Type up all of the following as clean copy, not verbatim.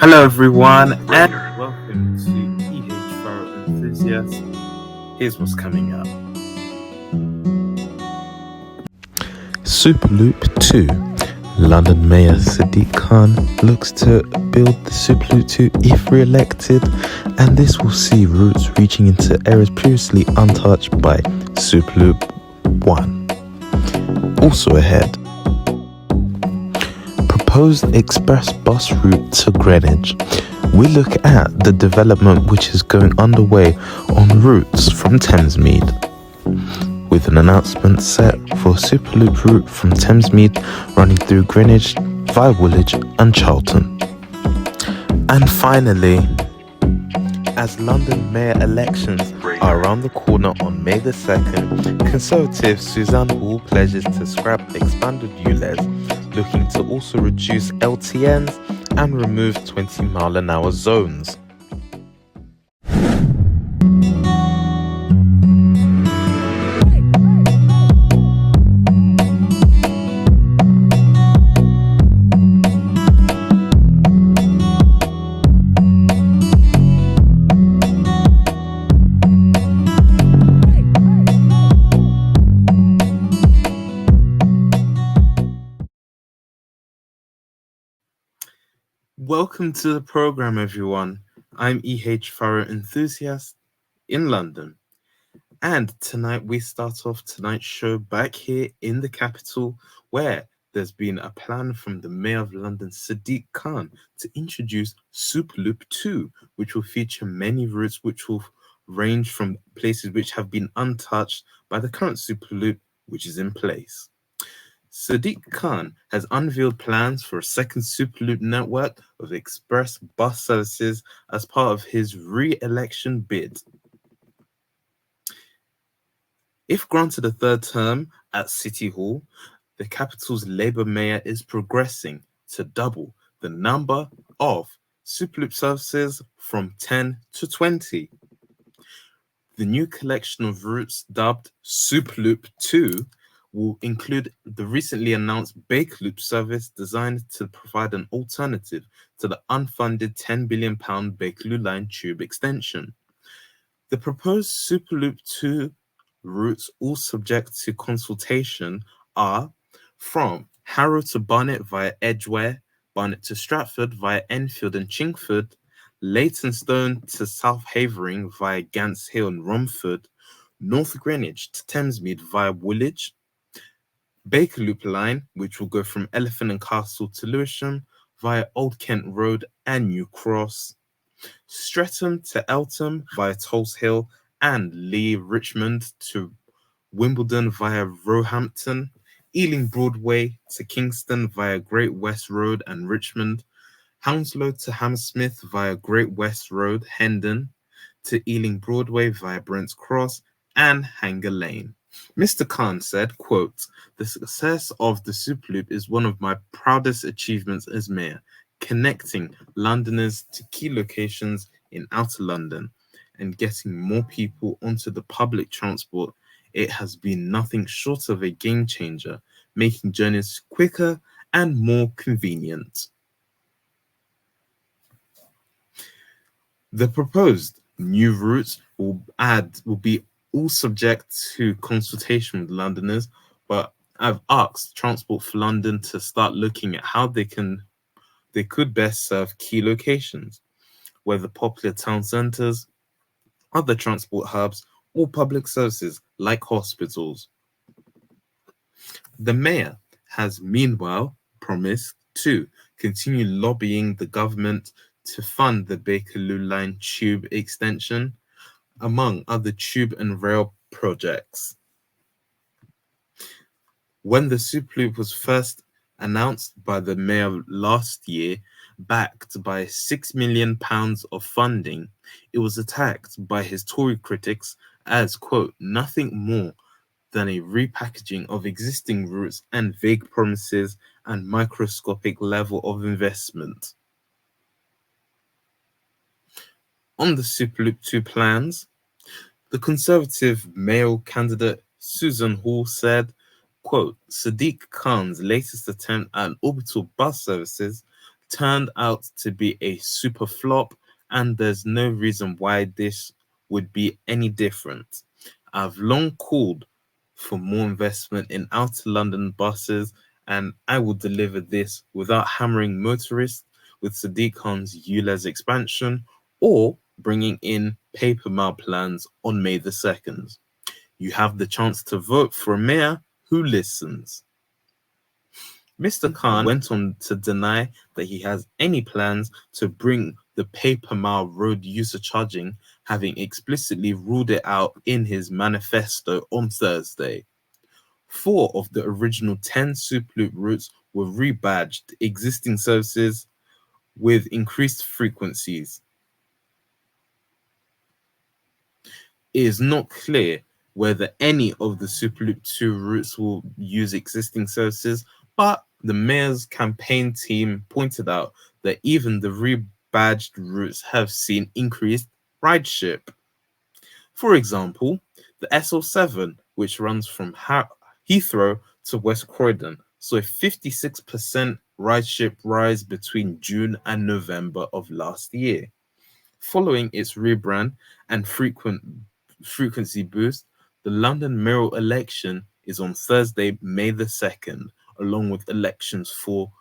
Hello everyone and welcome to EH Pharaoh Enthusiast. Here's what's coming up. Superloop 2. London Mayor Sadiq Khan looks to build the Superloop 2 if re-elected, and this will see routes reaching into areas previously untouched by Superloop 1. Also ahead, proposed express bus route to Greenwich. We look at the development which is going underway on routes from Thamesmead, with an announcement set for Superloop route from Thamesmead running through Greenwich via Woolwich and Charlton. And finally, as London mayor elections are around the corner on May the 2nd, Conservative Susan Hall pledges to scrap expanded ulez, looking to also reduce LTNs and remove 20-mile-an-hour zones. Welcome to the program, everyone. I'm EH Pharaoh Enthusiast in London. And tonight we start off tonight's show back here in the capital, where there's been a plan from the Mayor of London, Sadiq Khan, to introduce Superloop 2, which will feature many routes which will range from places which have been untouched by the current Superloop, which is in place. Sadiq Khan has unveiled plans for a second Superloop network of express bus services as part of his re-election bid. If granted a third term at City Hall, the capital's Labour mayor is progressing to double the number of Superloop services from 10 to 20. The new collection of routes, dubbed Superloop 2, will include the recently announced Bakerloop service designed to provide an alternative to the unfunded £10 billion Bakerloo Line tube extension. The proposed Superloop 2 routes, all subject to consultation, are from Harrow to Barnet via Edgware, Barnet to Stratford via Enfield and Chingford, Leytonstone to South Havering via Gants Hill and Romford, North Greenwich to Thamesmead via Woolwich, Bakerloop line, which will go from Elephant and Castle to Lewisham via Old Kent Road and New Cross, Streatham to Eltham via Tulse Hill and Lee Richmond to Wimbledon via Roehampton, Ealing Broadway to Kingston via Great West Road and Richmond, Hounslow to Hammersmith via Great West Road, Hendon, to Ealing Broadway via Brent's Cross and Hanger Lane. Mr. Khan said, quote, "The success of the Superloop is one of my proudest achievements as mayor, connecting Londoners to key locations in outer London and getting more people onto the public transport. It has been nothing short of a game changer, making journeys quicker and more convenient." The proposed new routes will be all subject to consultation with Londoners, but I've asked Transport for London to start looking at how they could best serve key locations, whether popular town centres, other transport hubs, or public services like hospitals. The mayor has meanwhile promised to continue lobbying the government to fund the Bakerloo Line tube extension, among other tube and rail projects. When the Superloop was first announced by the mayor last year, backed by £6 million of funding, it was attacked by his Tory critics as, quote, "nothing more than a repackaging of existing routes and vague promises and microscopic level of investment." On the Superloop 2 plans, the Conservative mayoral candidate Susan Hall said, quote, "Sadiq Khan's latest attempt at orbital bus services turned out to be a super flop, and there's no reason why this would be any different. I've long called for more investment in outer London buses, and I will deliver this without hammering motorists with Sadiq Khan's ulez expansion or bringing in paper mail plans on May the 2nd. You have the chance to vote for a mayor who listens. Mr. Khan went on to deny that he has any plans to bring the paper mile road user charging, having explicitly ruled it out in his manifesto on Thursday. 4 of the original 10 Superloop routes were rebadged existing services with increased frequencies. It is not clear whether any of the Superloop 2 routes will use existing services, but the mayor's campaign team pointed out that even the rebadged routes have seen increased ridership. For example, the SL7, which runs from Heathrow to West Croydon, saw a 56% ridership rise between June and November of last year. Following its rebrand and frequency boost, the London mayoral election is on Thursday, May the 2nd, along with elections for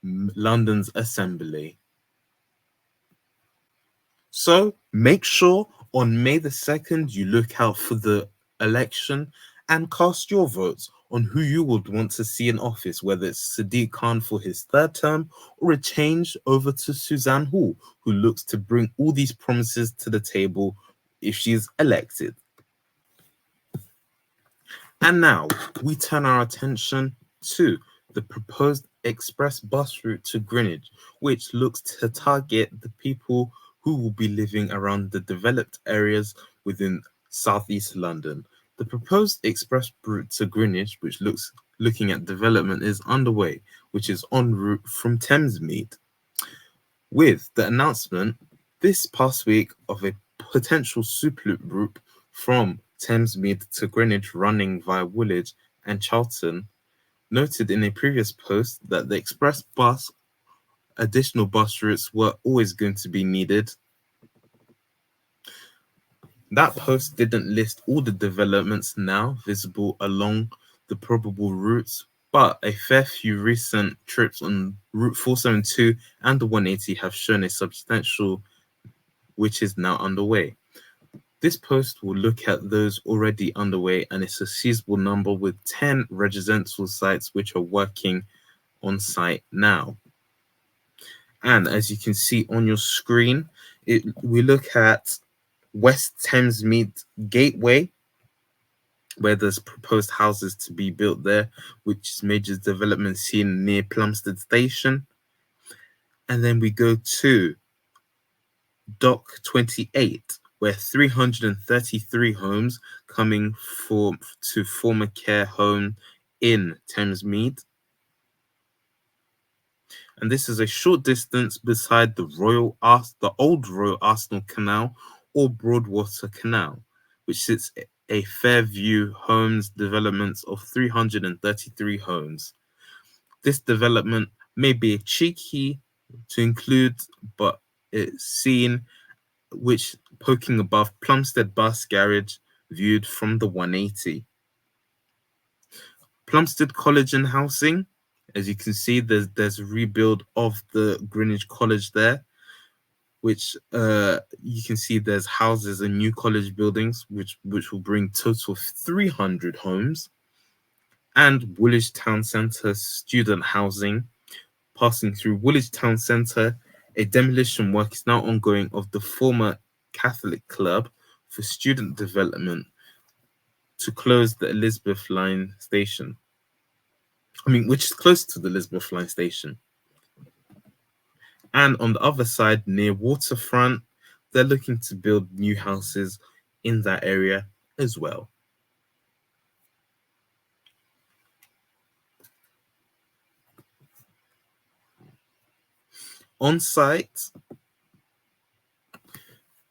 London's Assembly. So make sure on May the 2nd you look out for the election and cast your votes on who you would want to see in office, whether it's Sadiq Khan for his 3rd term or a change over to Suzanne Hall, who looks to bring all these promises to the table if she's elected. And now we turn our attention to the proposed express bus route to Greenwich, which looks to target the people who will be living around the developed areas within southeast London. The proposed express route to Greenwich, which looking at development, is underway, which is en route from Thamesmead. With the announcement this past week of a potential Superloop route from Thamesmead to Greenwich running via Woolwich and Charlton, noted in a previous post that the express bus additional bus routes were always going to be needed. That post didn't list all the developments now visible along the probable routes, but a fair few recent trips on Route 472 and the 180 have shown a substantial which is now underway. This post will look at those already underway, and it's a feasible number with 10 residential sites which are working on site now. And as you can see on your screen, we look at West Thamesmead Gateway, where there's proposed houses to be built there, which is major development seen near Plumstead Station. And then we go to Dock 28, where 333 homes coming to former care home in Thamesmead. And this is a short distance beside the old Royal Arsenal Canal or Broadwater Canal, which sits a Fairview Homes development of 333 homes. This development may be cheeky to include, but it's seen which poking above Plumstead Bus Garage viewed from the 180. Plumstead College and Housing, as you can see, there's a rebuild of the Greenwich College there, which you can see there's houses and new college buildings, which will bring total of 300 homes. And Woolwich Town Centre student housing, passing through Woolwich Town Centre, a demolition work is now ongoing of the former Catholic Club for student development to close the Elizabeth Line station. Which is close to the Elizabeth Line station. And on the other side, near Waterfront, they're looking to build new houses in that area as well. On site,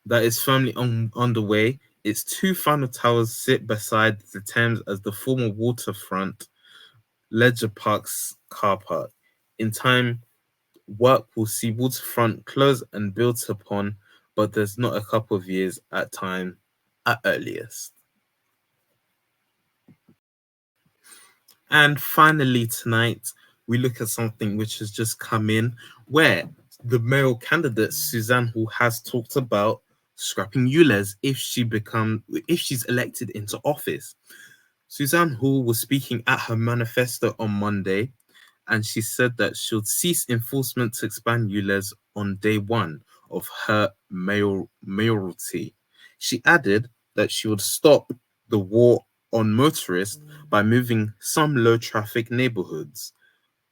that is firmly underway. Its 2 final towers sit beside the Thames as the former Waterfront Leisure Park's car park. In time, Work will see waterfront close and built upon, but there's not a couple of years at time at earliest. And finally tonight, we look at something which has just come in, where the mayoral candidate Suzanne Hall has talked about scrapping ulez if she's elected into office. Suzanne Hall was speaking at her manifesto on Monday, and she said that she'll cease enforcement to expand ulez on day one of her mayoralty. She added that she would stop the war on motorists by moving some low traffic neighborhoods,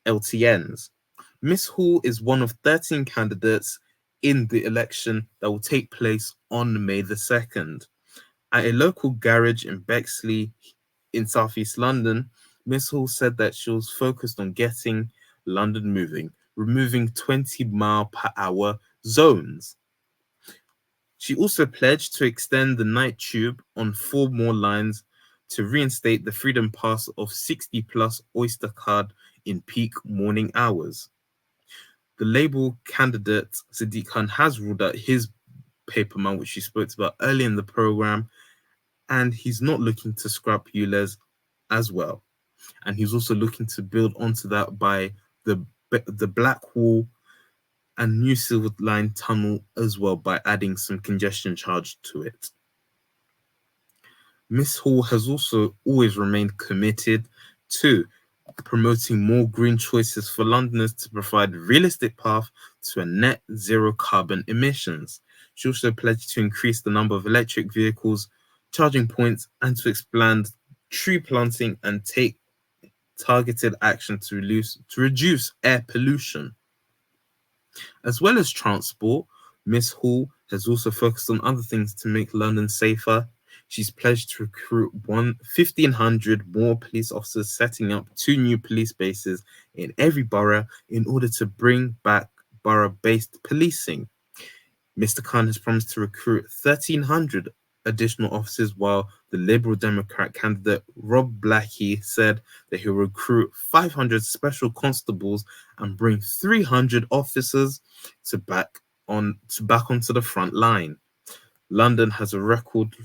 LTNs. Miss Hall is one of 13 candidates in the election that will take place on May the 2nd. At a local garage in Bexley in southeast London, Miss Hall said that she was focused on getting London moving, removing 20-mile-per-hour zones. She also pledged to extend the night tube on 4 more lines to reinstate the Freedom Pass of 60-plus Oyster card in peak morning hours. The Labour candidate, Sadiq Khan, has ruled out his paper man, which she spoke about early in the programme, and he's not looking to scrap ulez as well. And he's also looking to build onto that by the Blackwall and New Silver Line tunnel as well, by adding some congestion charge to it. Miss Hall has also always remained committed to promoting more green choices for Londoners to provide a realistic path to a net zero carbon emissions. She also pledged to increase the number of electric vehicles, charging points, and to expand tree planting and take targeted action to reduce air pollution. As well as transport, Miss Hall has also focused on other things to make London safer. She's pledged to recruit 1,500 more police officers, setting up 2 new police bases in every borough in order to bring back borough-based policing. Mr. Khan has promised to recruit 1,300 additional officers, while the Liberal Democrat candidate Rob Blackie said that he'll recruit 500 special constables and bring 300 officers back onto the front line. London has a record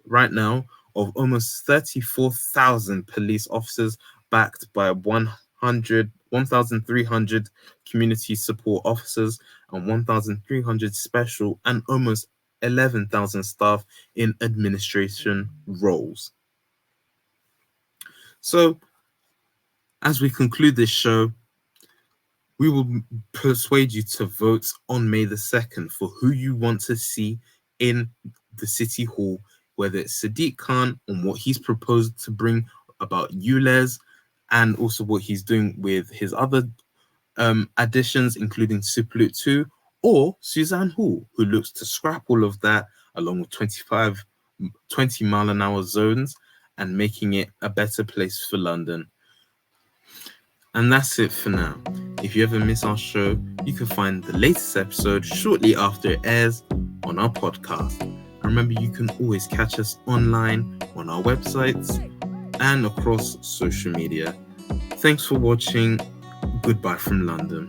right now of almost 34,000 police officers, backed by 1,300 community support officers and 1,300 special, and almost 11,000 staff in administration roles. So, as we conclude this show, we will persuade you to vote on May the 2nd for who you want to see in the City Hall, whether it's Sadiq Khan on what he's proposed to bring about ulez, and also what he's doing with his other additions, including Superloop 2, or Suzanne Hall, who looks to scrap all of that along with 20-mile-an-hour zones and making it a better place for London. And that's it for now. If you ever miss our show, you can find the latest episode shortly after it airs on our podcast. And remember, you can always catch us online on our websites and across social media. Thanks for watching. Goodbye from London.